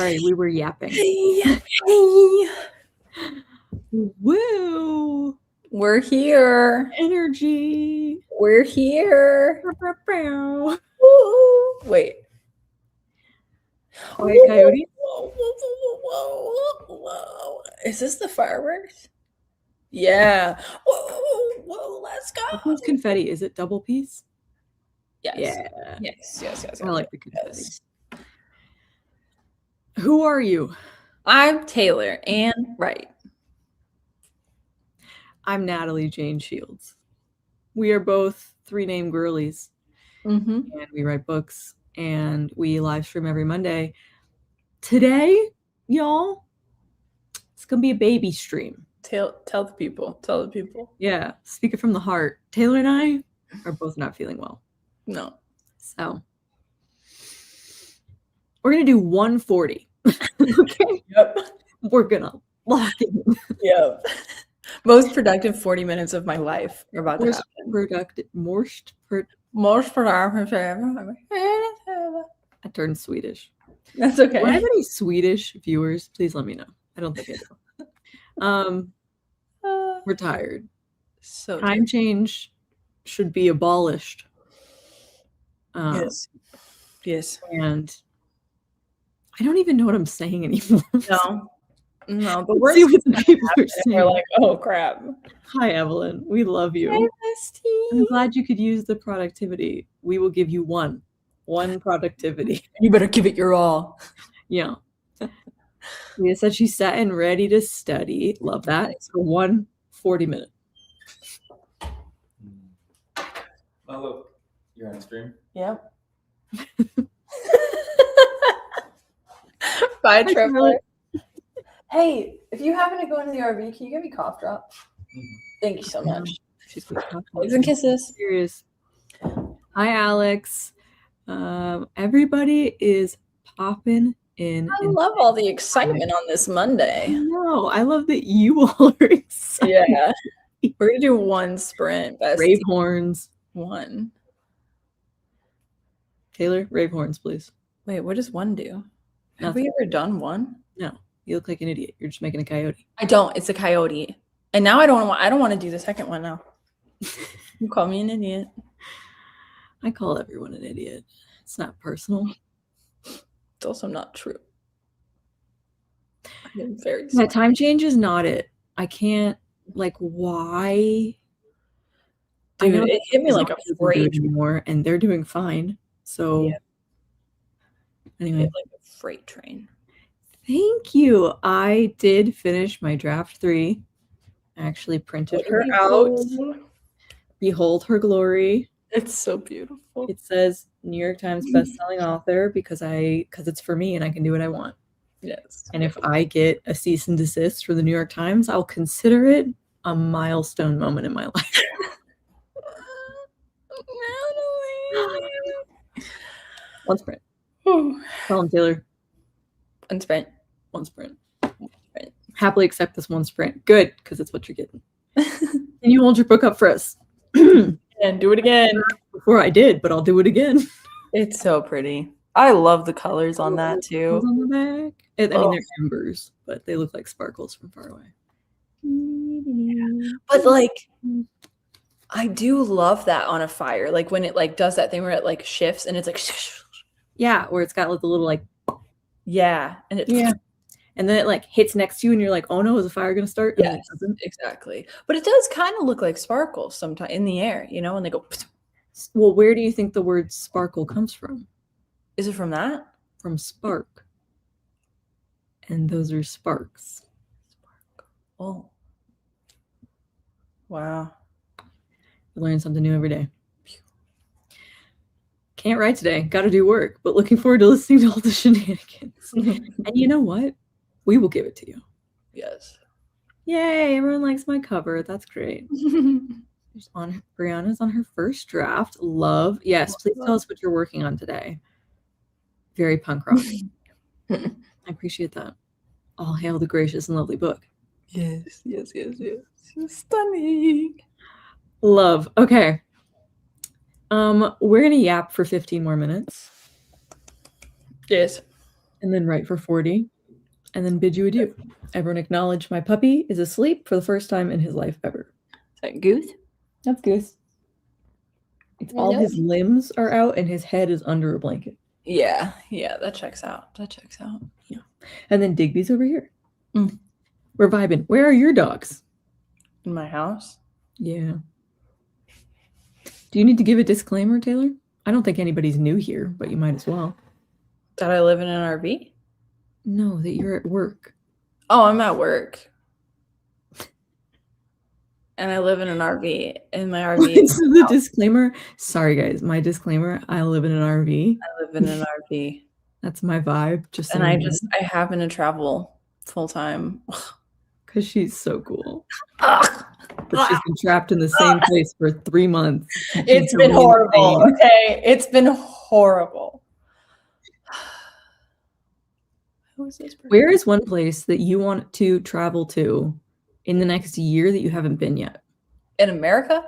Sorry, we were yapping. Hey. Woo! We're here. Energy. We're here. Woo! Wait. Quiet coyote. Whoa. Is this the fireworks? Yeah. Whoa, let's go. What's confetti? Is it double piece? Yes. Yeah. Yes. I like the confetti. Yes. Who are you? I'm Taylor Ann Wright. I'm Natalie Jane Shields. We are both 3-name girlies. And we write books and we live stream every Monday. Today, y'all, it's going to be a baby stream. Tell the people. Yeah, speak it from the heart. Taylor and I are both not feeling well. No. So, we're going to do 140. Okay? Yep. We're going to lock in. Yep. Most productive 40 minutes of my life are about to happen. Most productive. I turned Swedish. That's okay. Do I have any Swedish viewers? Please let me know. I don't think I do. We're tired. So time change should be abolished. Yes. And I don't even know what I'm saying anymore. No, but we're people are saying. We're like, oh crap. Hi, Evelyn. We love you. Hi, bestie. I'm glad you could use the productivity. We will give you one productivity. You better give it your all. Yeah. Leah said she's set and ready to study. Love that. It's for 140 minutes. Oh, look. You're on stream? Yep. Bye, Trevor. Hey, if you happen to go into the RV, can you give me cough drops? Thank you so much. She's got hugs and kisses. Serious. Hi, Alex. Everybody is popping in. I love all the excitement on this Monday. No, I love that you all are excited. Yeah. We're going to do one sprint. Rave horns. One. Taylor, rave horns, please. Wait, what does one do? Nothing. Have we ever done one? No. You look like an idiot. You're just making a coyote. I don't. It's a coyote. And now I don't want to do the second one now. You call me an idiot. I call everyone an idiot. It's not personal. It's also not true. I'm very sorry. That time change is not it. I can't, why? Dude, it hit me like a freight anymore, and they're doing fine. So, anyway. Like a freight train. Thank you. I did finish my draft 3. I actually printed her out. Behold her glory. It's so beautiful. It says New York Times bestselling author because it's for me and I can do what I want. Yes. And if I get a cease and desist from the New York Times, I'll consider it a milestone moment in my life. One sprint. Tell him, Taylor. One sprint. Happily accept this one sprint. Good, because it's what you're getting. Can you hold your book up for us? And do it again. Before I did, but I'll do it again. It's so pretty. I love the colors on that too. On the back. I mean, they're embers, but they look like sparkles from far away. Yeah. But I do love that on a fire. Like when it does that thing where it shifts and it's like. Yeah, or it's got the little Yeah, and and then it hits next to you and you're like, oh no, is the fire gonna start? Yeah, exactly. But it does kind of look like sparkles sometimes in the air, when they go. Well, where do you think the word sparkle comes from? Is it from that? From spark. And those are sparks. Oh. Wow. I learn something new every day. Can't write today. Got to do work, but looking forward to listening to all the shenanigans. And you know what? We will give it to you. Yes. Yay! Everyone likes my cover. That's great. Brianna's on her first draft. Love. Yes, please tell us what you're working on today. Very punk rock. I appreciate that. All hail the gracious and lovely book. Yes. Stunning. Love. Okay. We're gonna yap for 15 more minutes. Yes. And then write for 40. And then bid you adieu. Everyone acknowledge my puppy is asleep for the first time in his life ever. Is that Goose? That's Goose. It's all his limbs are out and his head is under a blanket. Yeah, that checks out. Yeah. And then Digby's over here. We're vibing. Where are your dogs? In my house? Yeah. Do you need to give a disclaimer, Taylor? I don't think anybody's new here, but you might as well. That I live in an RV? No, that you're at work. Oh, I'm at work. And I live in an RV. And my RV is the disclaimer. Sorry, guys. My disclaimer. I live in an RV. I live in an RV. That's my vibe. And I happen to travel full time. Because she's so cool. But she's been trapped in the same place for 3 months. It's been horrible. Okay. It's been horrible. Who is this person? Where is one place that you want to travel to in the next year that you haven't been yet? In America?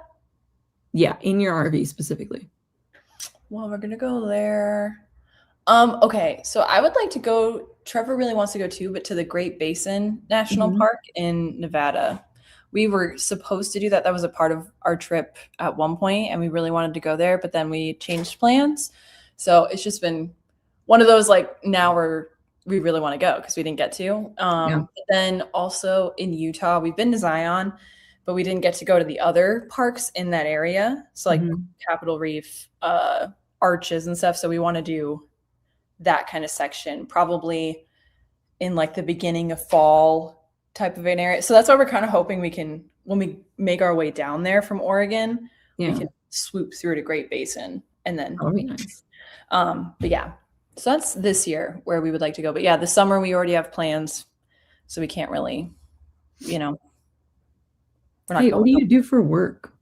Yeah, in your RV specifically. Well, we're gonna go there. Okay, so I would like to go. Trevor really wants to go too, but to the Great Basin National Park in Nevada. We were supposed to do that. That was a part of our trip at one point, and we really wanted to go there, but then we changed plans. So it's just been one of those, like, now we really want to go because we didn't get to. But then also in Utah, we've been to Zion, but we didn't get to go to the other parks in that area. So like Capitol Reef, Arches and stuff. So we want to do that kind of section probably in like the beginning of fall type of an area. So that's why we're kind of hoping we can, when we make our way down there from Oregon, we can swoop through to Great Basin and then. That'll be nice. But yeah. So that's this year where we would like to go. But yeah, the summer we already have plans. So we can't really, we're not going. What do you do for work?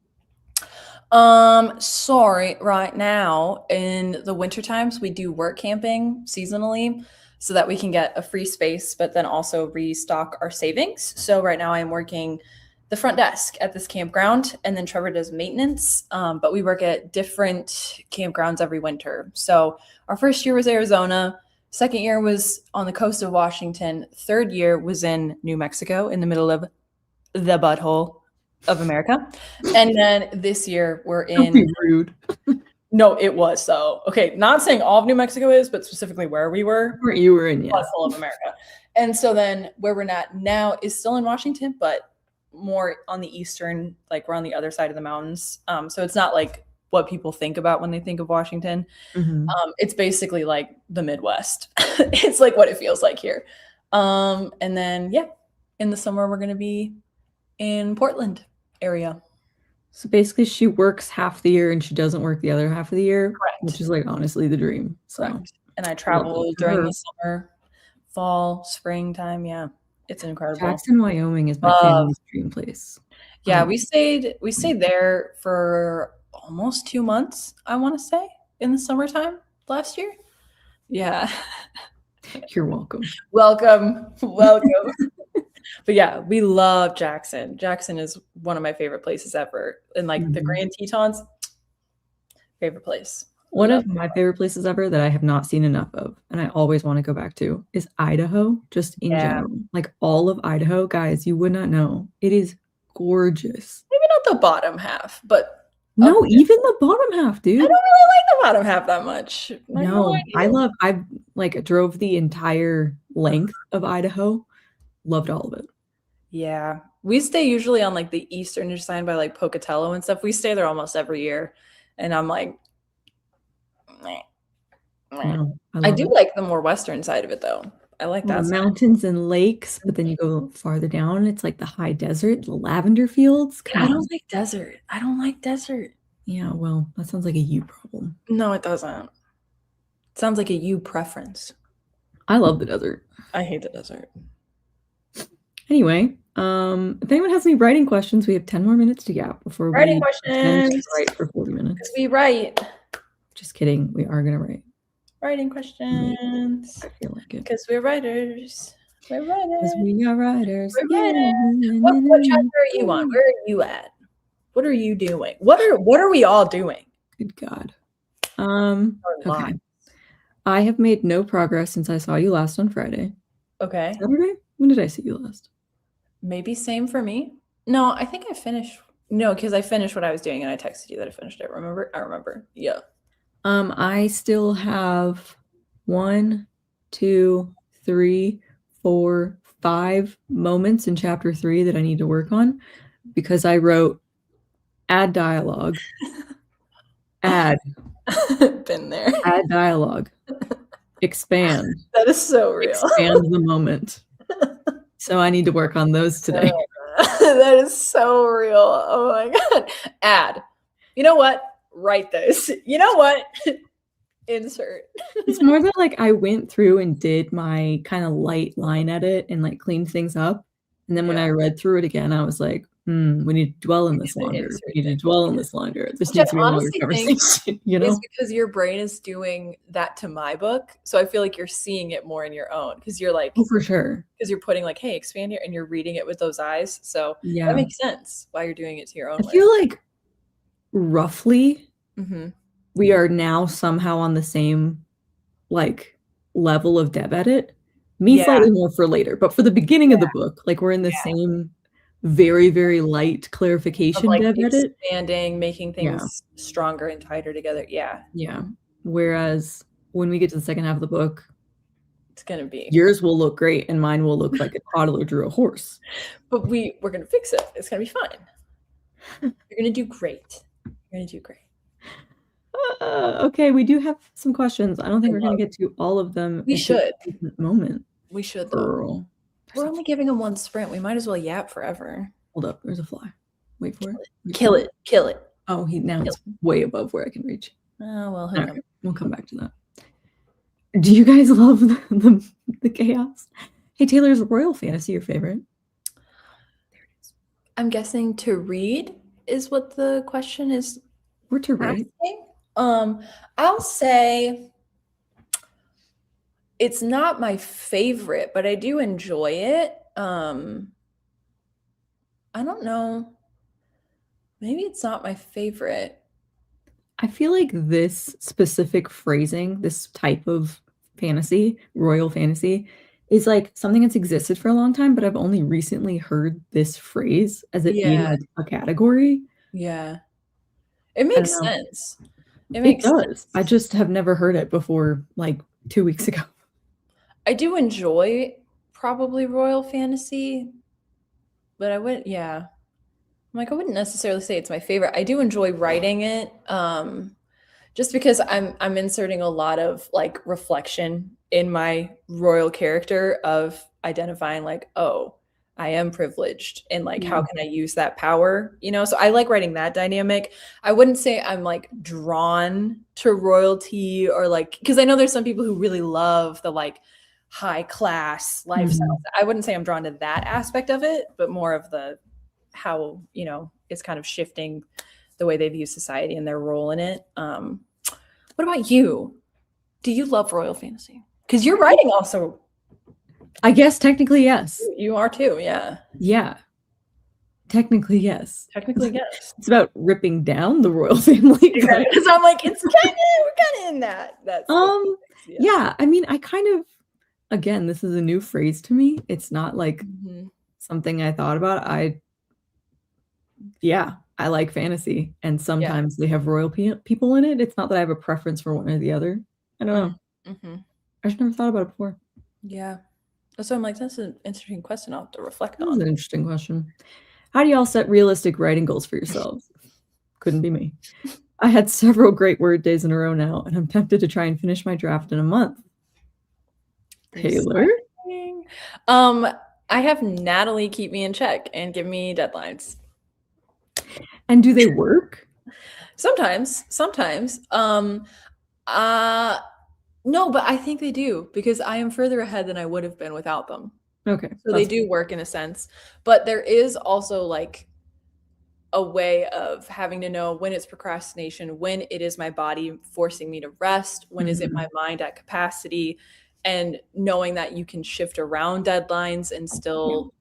Sorry, right now in the winter times, we do work camping seasonally so that we can get a free space, but then also restock our savings. So right now I'm working the front desk at this campground, and then Trevor does maintenance. But we work at different campgrounds every winter. So our first year was Arizona. Second year was on the coast of Washington. Third year was in New Mexico, in the middle of the butthole of America. And then this year we're in. Don't be rude. No, it was. So, okay, not saying all of New Mexico is, but specifically where we were. Where you were in, butthole of America. And so then where we're at now is still in Washington, but more on the eastern, like we're on the other side of the mountains. So it's not like what people think about when they think of Washington. It's basically like the Midwest. It's like what it feels like here. And then, in the summer, we're going to be in Portland area. So basically she works half the year and she doesn't work the other half of the year. Correct. Which is like honestly the dream. So. Correct. And I travel during the summer, fall, springtime. Yeah. It's incredible. Jackson, Wyoming is my family's dream place. Yeah, we stayed there for almost 2 months, I want to say, in the summertime last year. Yeah. You're welcome. Welcome. But yeah, we love Jackson. Jackson is one of my favorite places ever. And like the Grand Tetons, favorite place. One of my favorite places ever that I have not seen enough of, and I always want to go back to, is Idaho, just in general. Like all of Idaho, guys, you would not know. It is gorgeous. Maybe not the bottom half, but no, even the bottom half, dude. I don't really like the bottom half that much. I like drove the entire length of Idaho. Loved all of it. Yeah. We stay usually on like the eastern side by like Pocatello and stuff. We stay there almost every year. And I'm like, no, I do like the more western side of it though. I like that mountains and lakes, but then you go farther down, it's like the high desert, the lavender fields. I don't like desert. Yeah, well, that sounds like a you problem. No, it doesn't. It sounds like a you preference. I love the desert. I hate the desert. Anyway, if anyone has any writing questions, we have 10 more minutes to gap before writing questions. Write for 40 minutes. Because we write. Just kidding. We are going to write. Writing questions. I feel like it. Because we're writers. We're writers. Because we are writers. We're writers. What chapter are you on? Where are you at? What are you doing? What are we all doing? Good God. Okay. I have made no progress since I saw you last on Friday. Okay. Saturday? When did I see you last? Maybe same for me. No, I think I finished. No, because I finished what I was doing and I texted you that I finished it. Remember? I remember. Yeah. I still have 1, 2, 3, 4, 5 moments in chapter 3 that I need to work on because I wrote add dialogue. Add. Been there. Add dialogue. Expand. That is so real. Expand the moment. So I need to work on those today. That is so real. Oh my God. Add. You know what? Write this. You know what? Insert. It's more that like I went through and did my kind of light line edit and like cleaned things up. And then when I read through it again, I was like, we need to dwell in this longer. We need to dwell in this longer. This needs to be a longer conversation, you know? It's because your brain is doing that to my book. So I feel like you're seeing it more in your own because you're like, oh, for sure. Because you're putting like, hey, expand here, and you're reading it with those eyes. So that makes sense why you're doing it to your own way. I feel like roughly we are now somehow on the same like level of dev edit. Me slightly more for later, but for the beginning of the book, like we're in the same very, very light clarification like dev edit. Expanding, making things stronger and tighter together. Yeah. Yeah. Whereas when we get to the second half of the book, it's gonna be yours will look great and mine will look like a toddler drew a horse. But we're gonna fix it. It's gonna be fine. You're gonna do great. You're gonna do great. Okay, we do have some questions. I don't think we're gonna get to all of them. We should. Moment. We should though. We're only giving them one sprint. We might as well yap forever. Hold up, there's a fly. Wait for it. Kill it. Kill it. Oh, it's way above where I can reach. Oh well, right, we'll come back to that. Do you guys love the chaos? Hey Taylor, is royal fantasy your favorite? There it is. I'm guessing to read is what the question is. Or to write? I'll say it's not my favorite, but I do enjoy it. I don't know. Maybe it's not my favorite. I feel like this specific phrasing, this type of fantasy, royal fantasy, is like something that's existed for a long time, but I've only recently heard this phrase as it being like a category. Yeah. It makes sense. It does. Sense. I just have never heard it before, like 2 weeks ago. I do enjoy probably royal fantasy, but I wouldn't, I wouldn't necessarily say it's my favorite. I do enjoy writing it, just because I'm inserting a lot of like reflection in my royal character of identifying like, oh, I am privileged and like how can I use that power, so I like writing that dynamic. I wouldn't say I'm like drawn to royalty or like, because I know there's some people who really love the like high class lifestyle. I wouldn't say I'm drawn to that aspect of it, but more of the how it's kind of shifting the way they view society and their role in it. What about you? Do you love royal fantasy? Because you're writing also. I guess technically yes. You are too, yeah. Yeah. Technically yes. Technically yes. It's about ripping down the royal family. Exactly. So I'm like, we're kind of in that. That's yeah. I mean, I kind of, again, this is a new phrase to me. It's not like something I thought about. I like fantasy, and sometimes they have royal people in it. It's not that I have a preference for one or the other. I don't know. I just never thought about it before. Yeah. So I'm like, that's an interesting question I'll have to reflect on. That's an interesting question. How do y'all set realistic writing goals for yourselves? Couldn't be me. I had several great word days in a row now, and I'm tempted to try and finish my draft in a month. Taylor? I have Natalie keep me in check and give me deadlines. And do they work? Sometimes. No, but I think they do because I am further ahead than I would have been without them. Okay. So they do work in a sense, but there is also like a way of having to know when it's procrastination, when it is my body forcing me to rest, when is it my mind at capacity, and knowing that you can shift around deadlines and still,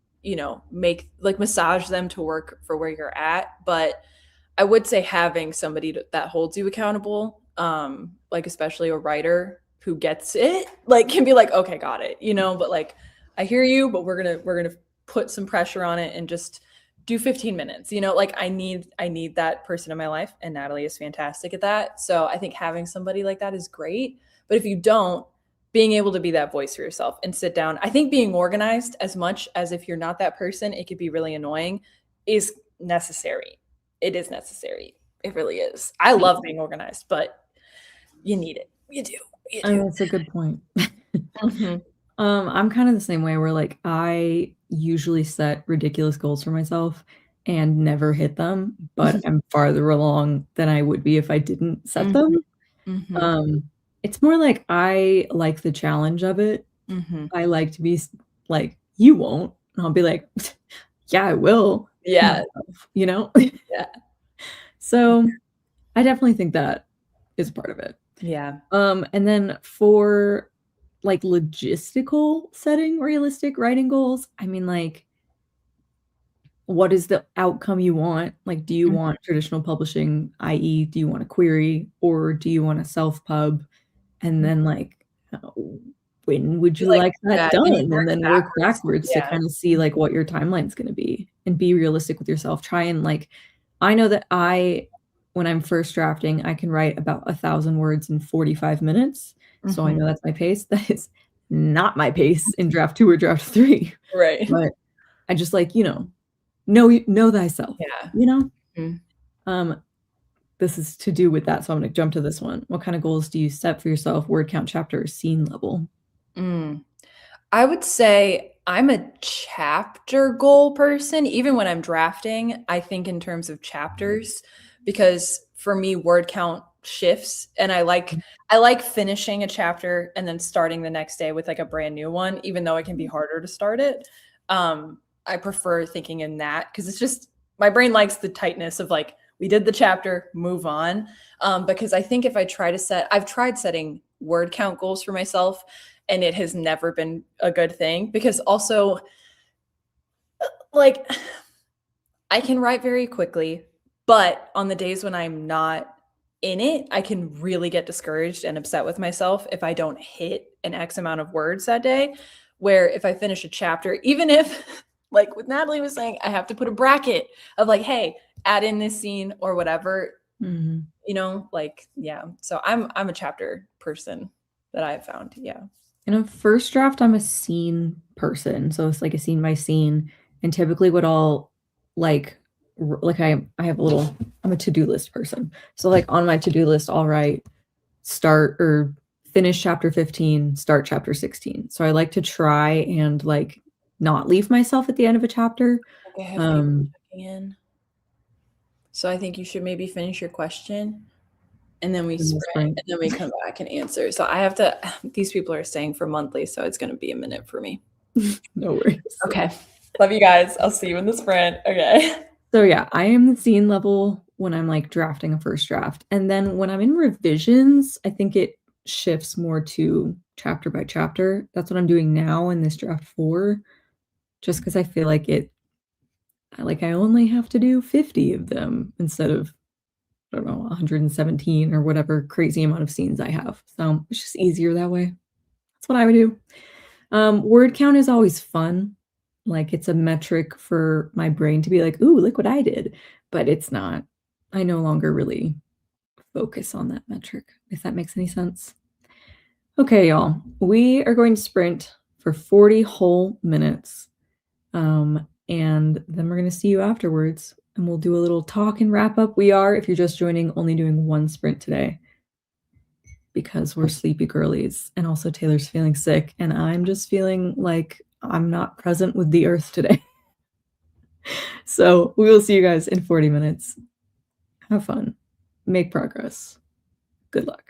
make like massage them to work for where you're at. But I would say having somebody that holds you accountable, like especially a writer who gets it, like, can be like, okay, got it, you know, but like, I hear you, but we're gonna put some pressure on it and just do 15 minutes, you know, like I need that person in my life, and Natalie is fantastic at that. So I think having somebody like that is great. But if you don't, being able to be that voice for yourself and sit down, I think being organized, as much as if you're not that person, it could be really annoying, is necessary. It is necessary. It really is. I love being organized, but you need it. You do. You do. That's a good point. Mhm. I'm kind of the same way, where like I usually set ridiculous goals for myself and never hit them, but I'm farther along than I would be if I didn't set them. It's more like I like the challenge of it. I like to be like, "You won't." And I'll be like, "Yeah, I will." Yeah. You know? Yeah. So, I definitely think that is part of it. Yeah. And then for, like, logistical setting realistic writing goals, I mean, like, what is the outcome you want? Like, do you want traditional publishing, i.e., do you want a query, or do you want a self-pub? And then, like, uh, when would you like that You need done? to work And then work backwards to Yeah. kinda see, like, what your timeline's gonna be, and be realistic with yourself. Try and, like, I know that when I'm first drafting, I can write about 1,000 words in 45 minutes, so I know that's my pace. That is not my pace in draft 2 or draft 3, Right. but I just, like, know thyself, Yeah. you know? Mm. Um, this is to do with that, so I'm gonna jump to this one. What kinda goals do you set for yourself, word count, chapter, or scene level? I would say I'm a chapter goal person. Even when I'm drafting, I think in terms of chapters, because for me, word count shifts, and I like finishing a chapter and then starting the next day with like a brand new one, even though it can be harder to start it. I prefer thinking in that, because it's just my brain likes the tightness of like, we did the chapter, move on. Because I think if I've tried setting word count goals for myself, and it has never been a good thing, because also, like, I can write very quickly, but on the days when I'm not in it, I can really get discouraged and upset with myself if I don't hit an X amount of words that day. Where if I finish a chapter, even if, like what Natalie was saying, I have to put a bracket of like, hey, add in this scene or whatever, Mhm. like, yeah. So I'm a chapter person that I've found. Yeah. In a first draft, I'm a scene person, so it's like a scene by scene, and typically what I'll like I have a little I'm a to-do list person. So, like, on my to-do list, I'll write start or finish chapter 15, start chapter 16. So I like to try and, like, not leave myself at the end of a chapter. Okay, I have people Um, checking in. So I think you should maybe finish your question, and then we in the sprint, sprint. and then we come back and answer. So I have to these people are staying for monthly, so it's gonna be a minute for me. No worries. Okay. Love you guys. I'll see you in the sprint. Okay. So yeah, I am the scene level when I'm like drafting a first draft. And then when I'm in revisions, I think it shifts more to chapter by chapter. That's what I'm doing now in this draft 4, just because I feel like I only have to do 50 of them instead of, I don't know, 117 or whatever crazy amount of scenes I have. So it's just easier that way. That's what I would do. Word count is always fun. Like, it's a metric for my brain to be like, "Ooh, look what I did," but it's not. I no longer really focus on that metric, if that makes any sense. Okay, y'all. We are going to sprint for 40 whole minutes, and then we're gonna see you afterwards, and we'll do a little talk and wrap up. We are, if you're just joining, only doing 1 sprint today because we're sleepy girlies, and also Taylor's feeling sick, and I'm just feeling like I'm not present with the earth today. So we will see you guys in 40 minutes. Have fun. Make progress. Good luck.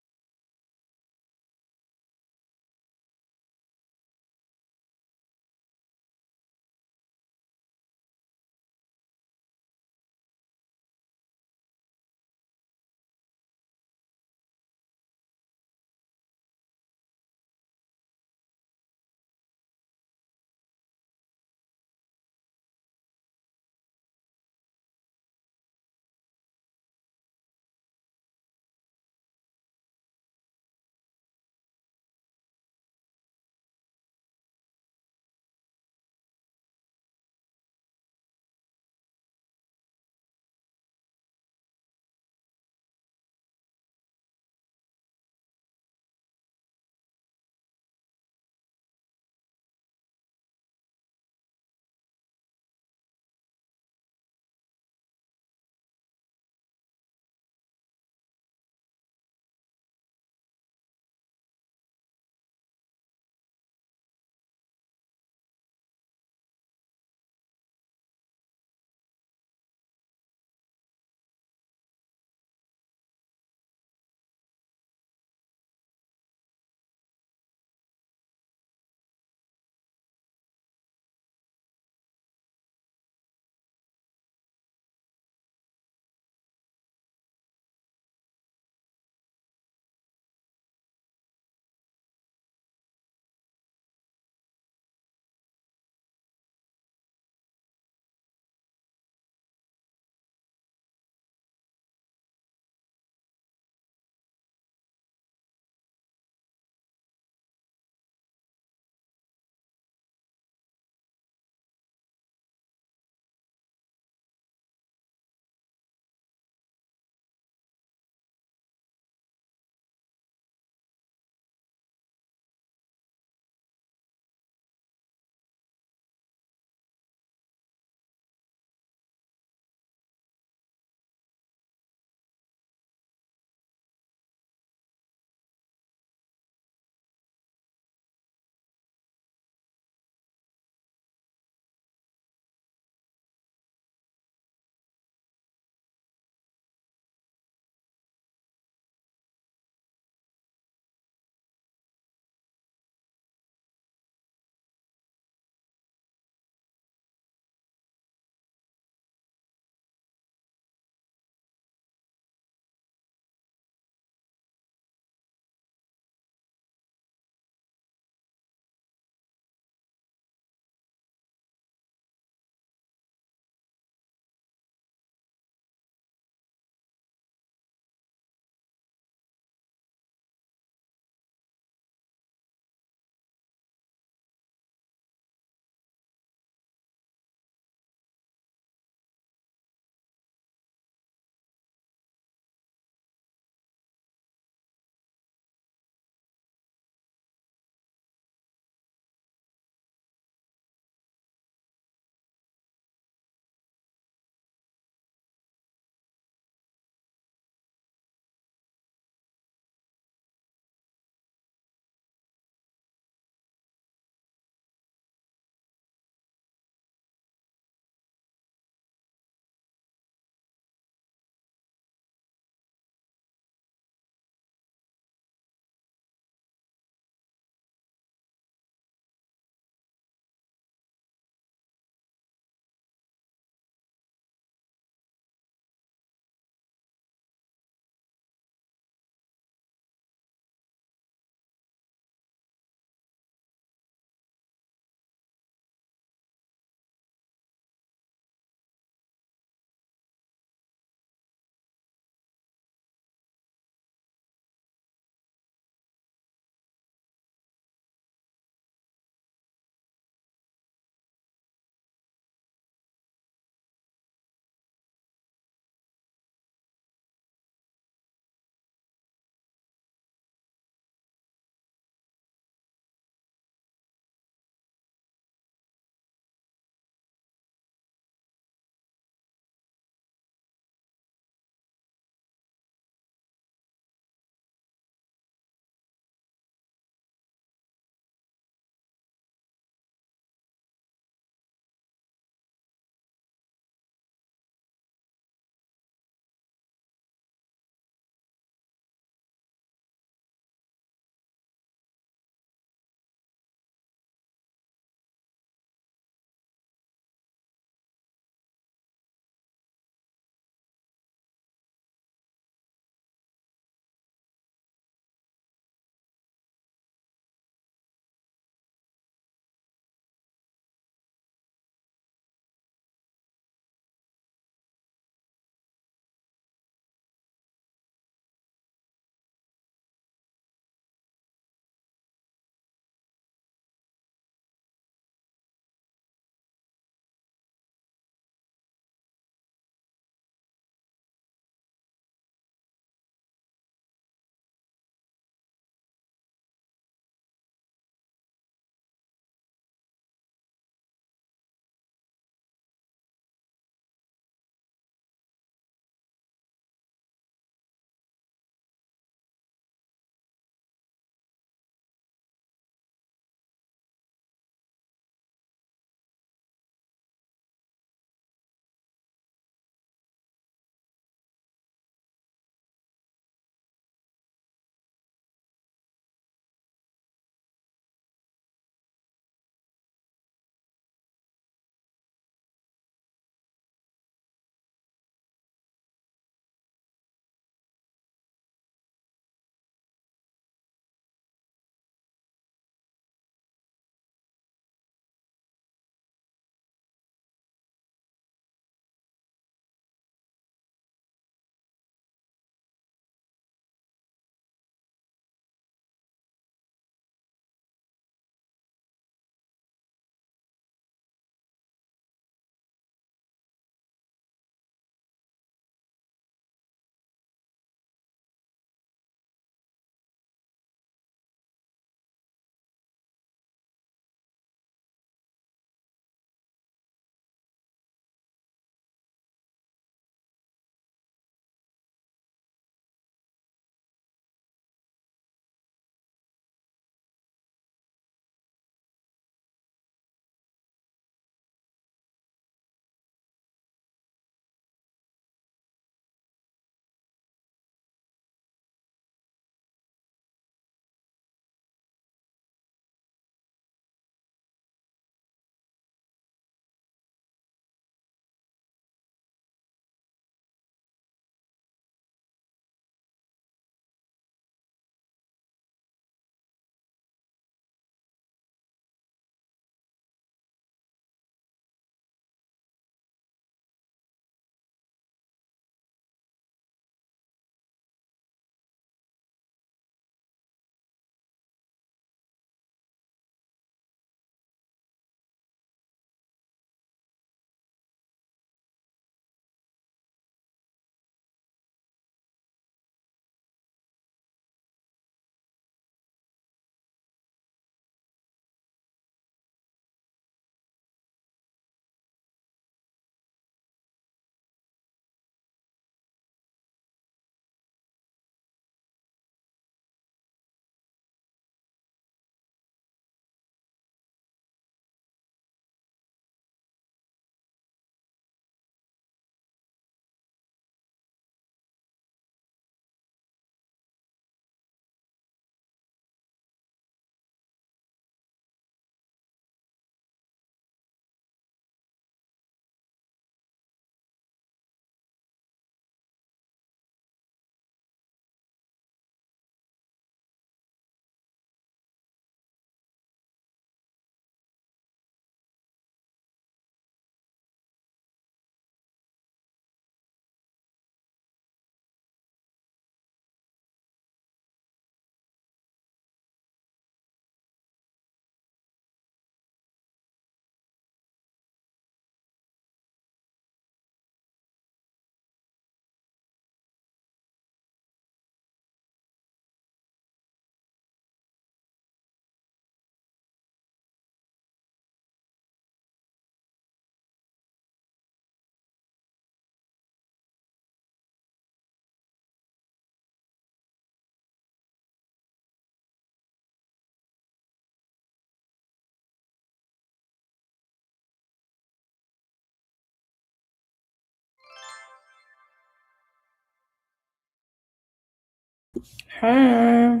Hi.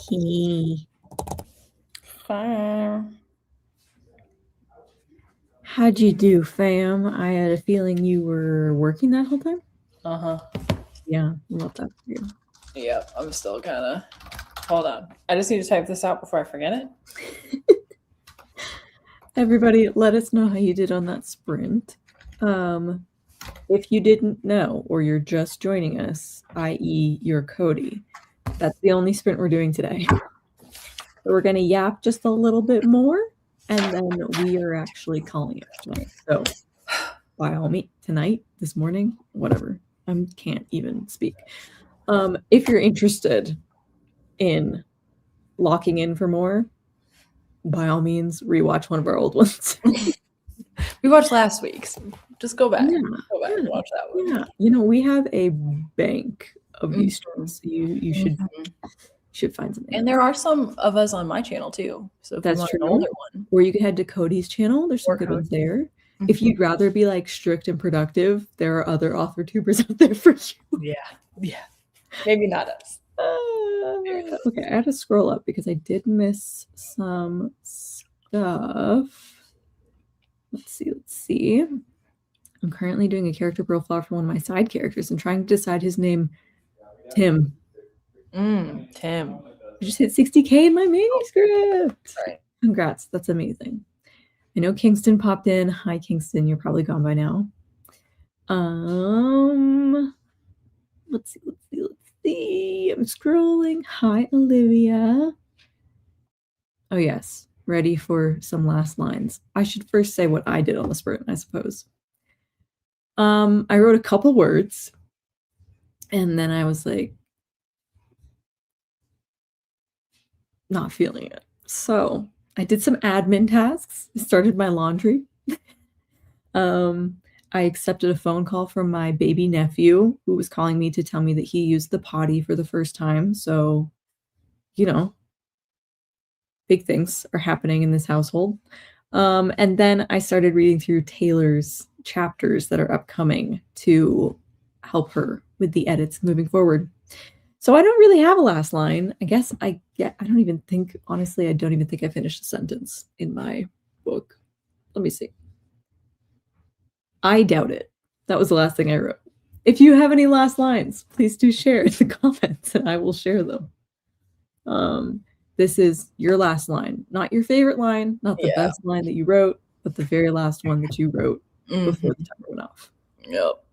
Hey. Hi. How'd you do, fam? I had a feeling you were working that whole time. Uh-huh. Yeah, love that for you. Yep, I'm still kind of... Hold on. I just need to type this out before I forget it. Everybody, let us know how you did on that sprint. If you didn't know, or you're just joining us, i.e. you're Cody, that's the only sprint we're doing today. So we're going to yap just a little bit more, and then we are actually calling it tonight. So by all means, tonight, this morning, whatever. I can't even speak. If you're interested in locking in for more, by all means, rewatch one of our old ones. We watched last week's. Just go back. Yeah, Go back and watch that one. Yeah, you know, we have a bank of these streams. You should find something. And there are some of us on my channel too. So if That's you want true. an older one, or you can head to Cody's channel. There's some Or good ones Cody. there. If you'd rather be like strict and productive, there are other author tubers out there for you. Yeah. Maybe not us. Okay, I had to scroll up because I did miss some stuff. Let's see. I'm currently doing a character profile for one of my side characters and trying to decide his name. Tim. Tim. I just hit 60K in my manuscript. Right. Congrats. That's amazing. I know Kingston popped in. Hi, Kingston. You're probably gone by now. Let's see. I'm scrolling. Hi, Olivia. Oh, yes. Ready for some last lines. I should first say what I did on the sprint, I suppose. I wrote a couple words, and then I was like, not feeling it. So I did some admin tasks, started my laundry. I accepted a phone call from my baby nephew who was calling me to tell me that he used the potty for the first time. So, you know, big things are happening in this household. And then I started reading through Taylor's chapters that are upcoming to help her with the edits moving forward. So I don't really have a last line. I guess I don't even think I finished a sentence in my book. Let me see. I doubt it. That was the last thing I wrote. If you have any last lines, please do share in the comments and I will share them. This is your last line. Not your favorite line, not the best line that you wrote, but the very last one that you wrote before the timer went off. Yep.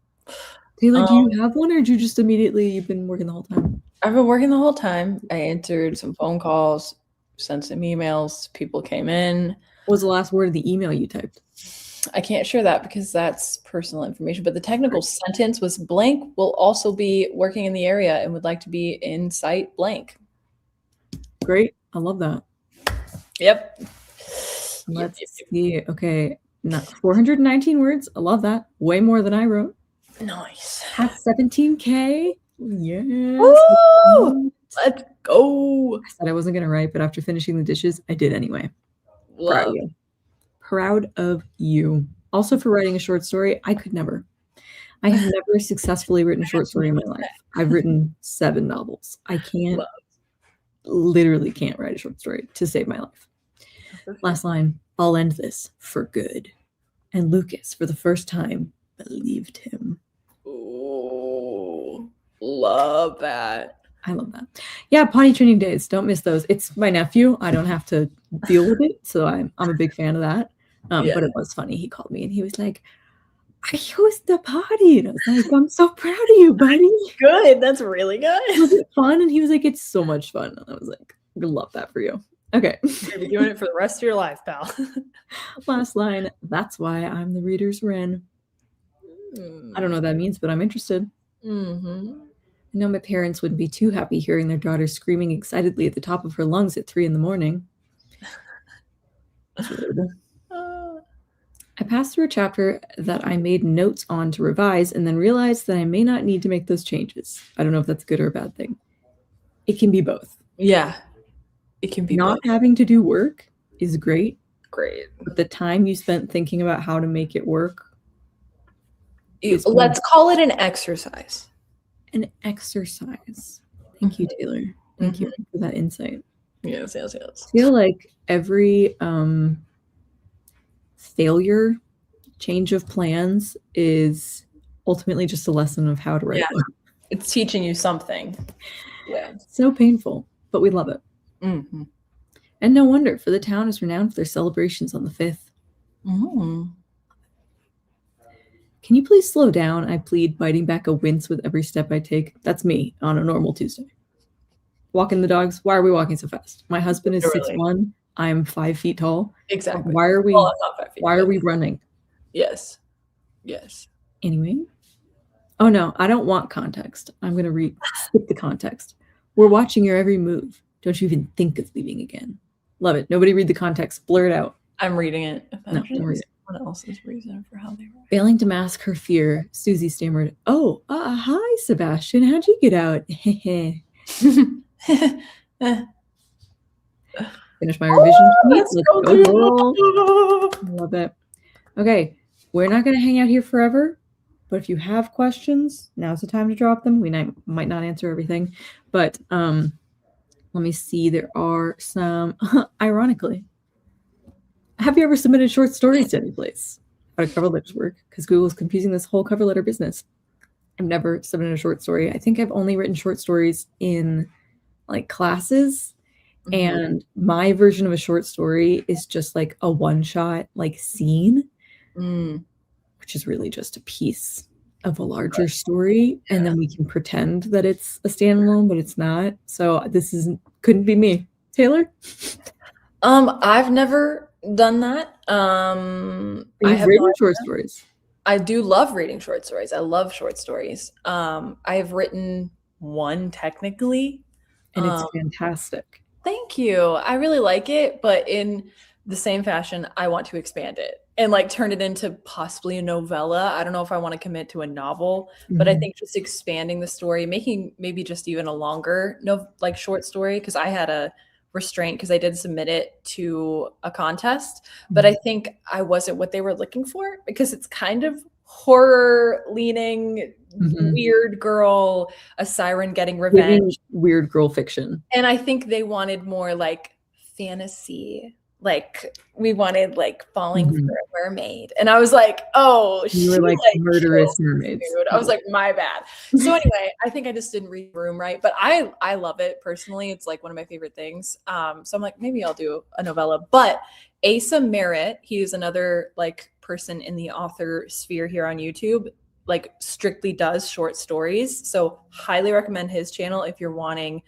Taylor, do you have one, or did you just you've been working the whole time? I've been working the whole time. I answered some phone calls, sent some emails. People came in. What was the last word of the email you typed? I can't share that because that's personal information, but the technical sentence was blank will also be working in the area and would like to be in site blank. Great. I love that. Yep. Let's see. Okay. 419 words. I love that. Way more than I wrote. Nice. At 17K. Yes. Woo! Let's go. I said I wasn't going to write, but after finishing the dishes, I did anyway. Love. Proud of you. Proud of you. Also for writing a short story, I could never. I have never successfully written a short story in my life. I've written 7 novels. I literally can't write a short story to save my life. Last line, I'll end this for good. And Lucas, for the first time, believed him. Ooh, love that. I love that. Yeah, potty training days. Don't miss those. It's my nephew. I don't have to deal with it. So I'm a big fan of that. But it was funny. He called me and he was like, I used the potty. And I was like, I'm so proud of you, buddy. Good. That's really good. Was it fun? And he was like, it's so much fun. And I was like, I love that for you. Okay. You're gonna be doing it for the rest of your life, pal. Last line. That's why I'm the reader's Wren. I don't know what that means, but I'm interested. I know my parents wouldn't be too happy hearing their daughter screaming excitedly at the top of her lungs at 3 a.m. I passed through a chapter that I made notes on to revise and then realized that I may not need to make those changes. I don't know if that's a good or a bad thing. It can be both. Yeah. It can be not both. Having to do work is great. Great. But the time you spent thinking about how to make it work Let's call it an exercise. An exercise. Thank you, Taylor. Thank you for that insight. Yes. I feel like every failure, change of plans is ultimately just a lesson of how to write. Yeah. It's teaching you something. Yeah. So painful, but we love it. And no wonder, for the town is renowned for their celebrations on the 5th. Can you please slow down? I plead, biting back a wince with every step I take. That's me on a normal Tuesday. Walking the dogs. Why are we walking so fast? My husband is 6'1". I'm 5 feet tall. Exactly. Why are we? Well, I'm not 5 feet. Why are we running? Yes. Anyway. Oh no, I don't want context. I'm gonna skip the context. We're watching your every move. Don't you even think of leaving again. Love it. Nobody read the context. Blur it out. I'm reading it. No, don't read it. Someone else's reason for how they were. Failing to mask her fear, Susie stammered, "Oh, hi, Sebastian. How'd you get out?" Finish my revision. Let's go, girl. Love it. Okay, we're not going to hang out here forever, but if you have questions, now's the time to drop them. We might not answer everything, but let me see. There are some, ironically. Have you ever submitted short stories to any place? How do cover letters work? Because Google's confusing this whole cover letter business. I've never submitted a short story. I think I've only written short stories in like classes. And my version of a short story is just like a one-shot like scene, which is really just a piece of a larger story. And then we can pretend that it's a standalone, but it's not. So this couldn't be me. Taylor? I've never done that. I have written short stories. I do love reading short stories. I love short stories. I have written one technically. And it's fantastic. Thank you. I really like it, but in the same fashion, I want to expand it and like turn it into possibly a novella. I don't know if I want to commit to a novel, but I think just expanding the story, making maybe just even a longer short story, because I had a restraint because I did submit it to a contest, but I think I wasn't what they were looking for because it's kind of horror leaning, weird girl, a siren getting revenge, weird girl fiction. And I think they wanted more like fantasy, like we wanted like falling for a mermaid, and I was like, oh, you were like murderous mermaids. Dude. I was like, my bad. So anyway, I think I just didn't read the room right, but I love it personally. It's like one of my favorite things. So I'm like, maybe I'll do a novella. But Asa Merritt, he's another like person in the author sphere here on YouTube, like strictly does short stories. So highly recommend his channel if you're wanting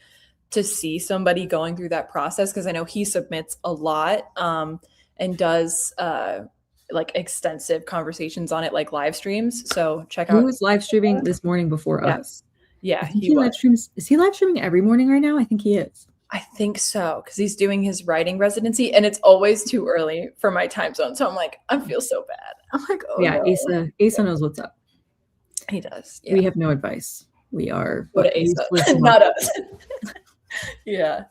to see somebody going through that process, because I know he submits a lot and does like extensive conversations on it, like live streams. So check out. He was live streaming this morning before us. Yeah, he live streams. Is he live streaming every morning right now? I think he is. I think so, because he's doing his writing residency, and it's always too early for my time zone. So I'm like, I feel so bad. I'm like, oh yeah, no. Asa knows what's up. He does. Yeah. We have no advice. We are go to Asa, not us. Yeah.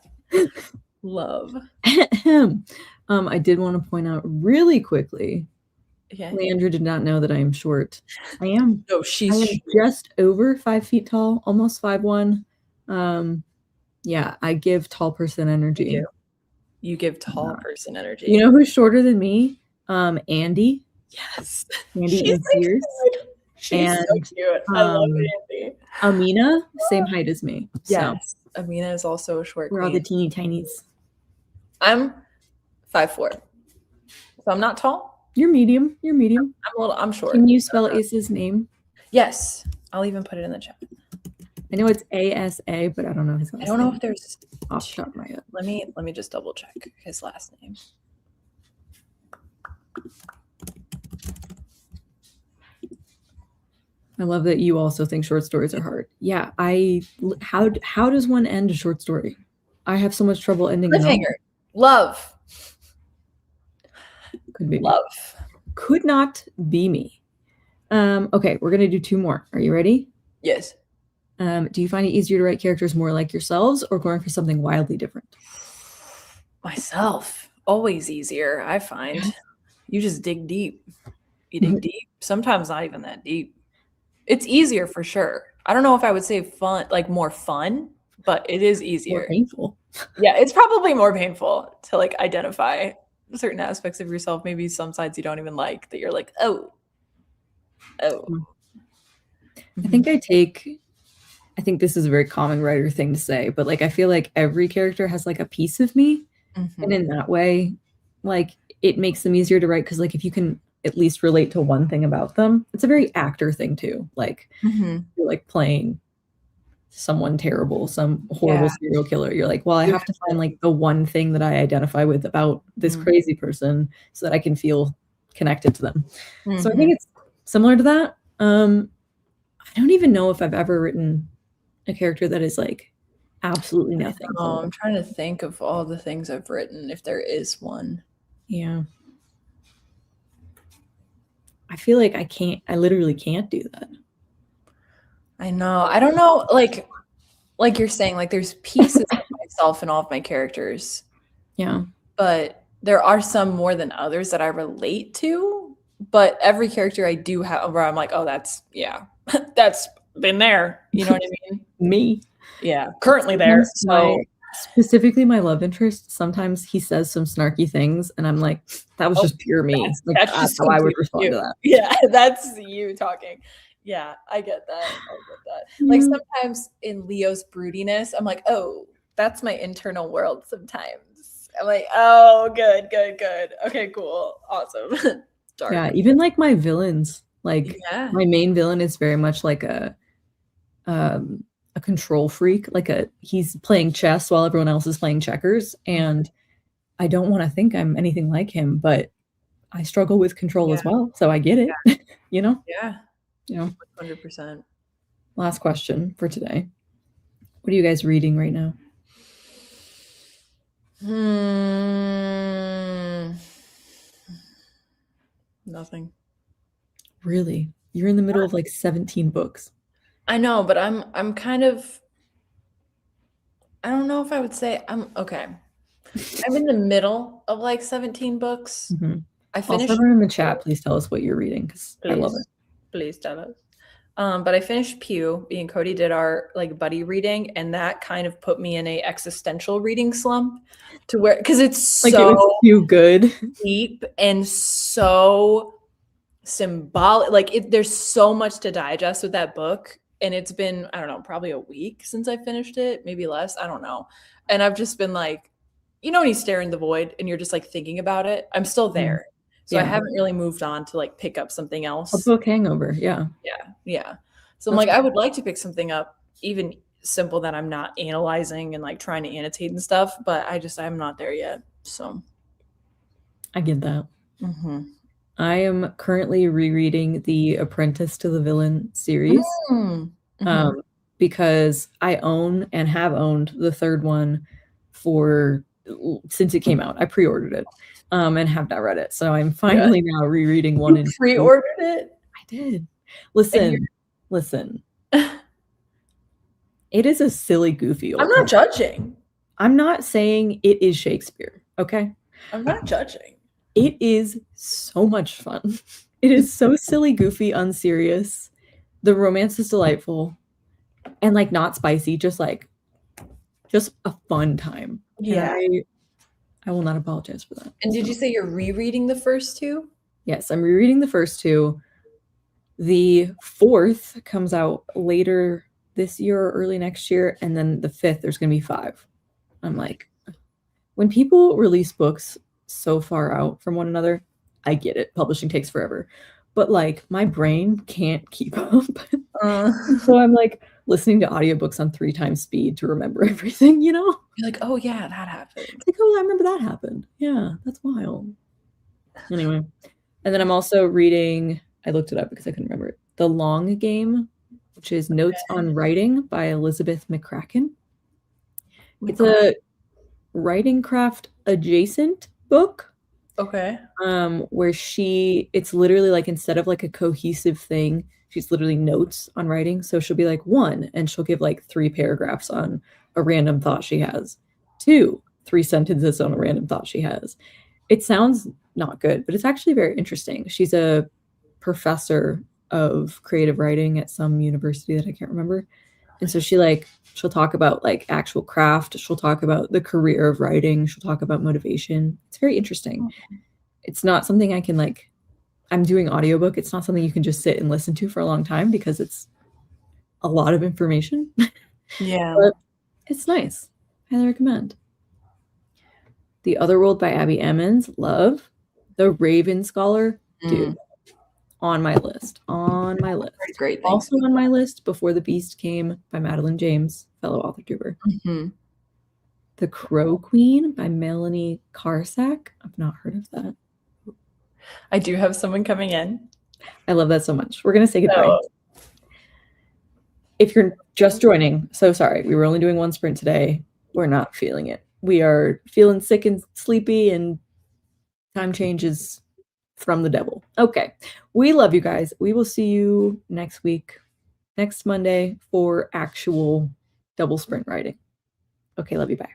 Love. I did want to point out really quickly. Yeah. Leandra did not know that I am short. I am. No, she's I am just over 5 feet tall, almost 5'1". Yeah, I give tall person energy. You give tall person energy. You know who's shorter than me? Andy. Yes. Andy is here. She's so cute. I love Andy. Amina, same height as me. Yes. So. Amina is also a short We're all the teeny tinies. I'm 5'4". So I'm not tall. You're medium. I'm short. Can you spell Asa's name? Yes. I'll even put it in the chat. I know it's ASA, but I don't know his last name. I don't know if there's off the top of my head. Let me just double check his last name. I love that you also think short stories are hard. Yeah, how does one end a short story? I have so much trouble ending cliffhanger. Love. Could be love. Me. Could not be me. Okay, we're gonna do 2 more. Are you ready? Yes. Do you find it easier to write characters more like yourselves or going for something wildly different? Myself. Always easier, I find. You just dig deep. You dig deep. Sometimes not even that deep. It's easier for sure. I don't know if I would say fun, like more fun, but it is easier. More painful. Yeah, it's probably more painful to like identify certain aspects of yourself, maybe some sides you don't even like that you're like, oh. I think I think this is a very common writer thing to say, but like I feel like every character has like a piece of me. And in that way, like it makes them easier to write because like if you can at least relate to one thing about them, it's a very actor thing too. Like you're like playing someone terrible, some horrible serial killer. You're like, well, I have to find like the one thing that I identify with about this crazy person so that I can feel connected to them. So I think it's similar to that. I don't even know if I've ever written a character that is like absolutely nothing. Oh, I'm trying to think of all the things I've written, if there is one. Yeah. I feel like I literally can't do that. I know. I don't know, like you're saying, like there's pieces of myself in all of my characters. Yeah. But there are some more than others that I relate to. But every character I do have where I'm like, oh, that's been there. You know what I mean? Me. Yeah. Currently there. So specifically my love interest, sometimes he says some snarky things and I'm like, that was just pure me. That's just how I would respond to that. Yeah, that's you talking. Yeah, I get that. Like sometimes in Leo's broodiness, I'm like, oh, that's my internal world sometimes. I'm like, oh, good. Okay, cool. Awesome. Dark. Yeah, even like my villains, like my main villain is very much like a control freak. Like he's playing chess while everyone else is playing checkers. And I don't want to think I'm anything like him, but I struggle with control as well. So I get it, you know? Yeah. You know, 100%. Last question for today. What are you guys reading right now? Nothing. Really? You're in the middle of like 17 books. I know, but I'm kind of, I don't know if I would say I'm okay. I'm in the middle of like 17 books. I finished. Also, in the chat, please tell us what you're reading because I love it. Please tell us. But I finished Pew. Me and Cody did our like buddy reading, and that kind of put me in a existential reading slump to where because it's like so it was too good, deep, and so symbolic. Like there's so much to digest with that book, and it's been I don't know probably a week since I finished it, maybe less. I don't know, and I've just been like, you know, when you stare in the void and you're just like thinking about it. I'm still there. So I haven't really moved on to like pick up something else. A book hangover, yeah. So I'm like, I would like to pick something up, even simple that I'm not analyzing and like trying to annotate and stuff, but I'm not there yet. So I get that. I am currently rereading the Apprentice to the Villain series because I own and have owned the third one since it came out. I pre-ordered it. And have not read it. So I'm finally now rereading one and pre-ordered it? I did. Listen. It is a silly, goofy old I'm not judging. I'm not saying it is Shakespeare, okay? I'm not judging. It is so much fun. It is so silly, goofy, unserious. The romance is delightful and like not spicy, just a fun time. Yeah. I will not apologize for that. And did you say you're rereading the first two? Yes, I'm rereading the first two. The fourth comes out later this year or early next year. And then the fifth, there's going to be 5. I'm like, when people release books so far out from one another, I get it. Publishing takes forever. But like my brain can't keep up. So I'm like listening to audiobooks on 3 times speed to remember everything, you know? You're like, oh yeah, that happened. It's like, oh, I remember that happened. Yeah, that's wild. Anyway. And then I'm also reading, I looked it up because I couldn't remember it, The Long Game, which is Notes on Writing by Elizabeth McCracken. It's a writing craft adjacent book. Okay. Where it's literally like instead of like a cohesive thing, she's literally notes on writing. So she'll be like 1, and she'll give like 3 paragraphs on a random thought she has. 2, 3 sentences on a random thought she has. It sounds not good, but it's actually very interesting. She's a professor of creative writing at some university that I can't remember. And so she'll talk about like actual craft. She'll talk about the career of writing. She'll talk about motivation. It's very interesting. It's not something I can like, I'm doing audiobook. It's not something you can just sit and listen to for a long time because it's a lot of information. Yeah. But it's nice. Highly recommend. The Other World by Abby Emmons. Love. The Raven Scholar. Dude. On my list. Great things. Also on my list, Before the Beast Came by Madeline James, fellow author tuber. The Crow Queen by Melanie Karsak. I've not heard of that. I do have someone coming in. I love that so much. We're going to say goodbye. If you're just joining, so sorry. We were only doing one sprint today. We're not feeling it. We are feeling sick and sleepy, and time changes from the devil. Okay. We love you guys. We will see you next week, next Monday, for actual double sprint writing. Okay. Love you. Bye.